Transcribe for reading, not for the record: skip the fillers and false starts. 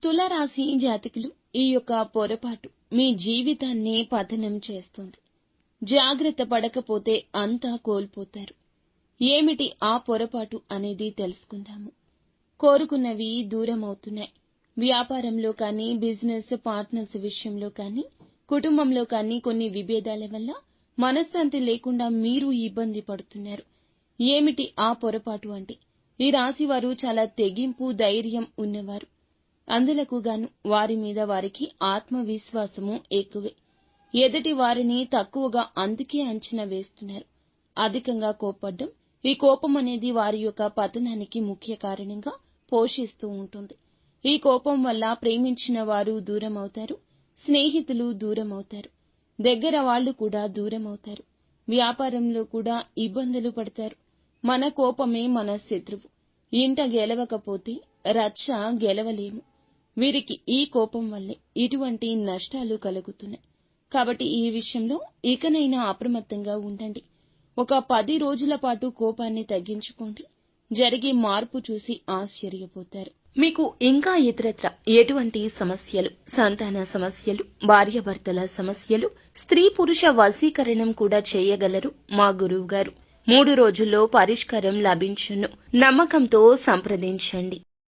తులారాశి జాతకులు, ఈ యొక్క పొరపాటు మీ జీవితాన్ని పతనం చేస్తుంది. జాగ్రత్త పడకపోతే అంతా కోల్పోతారు. ఏమిటి ఆ పొరపాటు అనేది తెలుసుకుందాము. కోరుకున్నవి దూరమవుతున్నాయి. వ్యాపారంలో కానీ, బిజినెస్ పార్ట్నర్స్ విషయంలో కానీ, కుటుంబంలో కానీ కొన్ని విభేదాల వల్ల మనశ్శాంతి లేకుండా మీరు ఇబ్బంది పడుతున్నారు. ఏమిటి ఆ పొరపాటు అంటే, ఈ రాశి వారు చాలా తెగింపు, ధైర్యం ఉన్నవారు. అందులకు గాను వారి మీద వారికి ఆత్మవిశ్వాసము ఎక్కువే. ఎదుటి వారిని తక్కువగా అందుకే అంచనా వేస్తున్నారు. అధికంగా కోపడ్డం, ఈ కోపం అనేది వారి యొక్క పతనానికి ముఖ్య కారణంగా పోషిస్తూ ఉంటుంది. ఈ కోపం వల్ల ప్రేమించిన వారు దూరం అవుతారు, స్నేహితులు దూరం అవుతారు, దగ్గర వాళ్ళు కూడా దూరం అవుతారు. వ్యాపారంలో కూడా ఇబ్బందులు పడతారు. మన కోపమే మన శత్రువు. ఇంట గెలవకపోతే రచ్చ గెలవలేము. వీరికి ఈ కోపం వల్లే ఇటువంటి నష్టాలు కలుగుతున్నాయి. కాబట్టి ఈ విషయంలో ఇకనైనా అప్రమత్తంగా ఉండండి. ఒక 10 రోజుల పాటు కోపాన్ని తగ్గించుకోండి. జరిగే మార్పు చూసి ఆశ్చర్యపోతారు. మీకు ఇంకా ఇతరత్ర ఎటువంటి సమస్యలు, సంతాన సమస్యలు, భార్యాభర్తల సమస్యలు, స్త్రీ పురుష వశీకరణం కూడా చేయగలరు మా గురువు గారు. 3 రోజుల్లో పరిష్కారం లభించును. నమ్మకంతో సంప్రదించండి.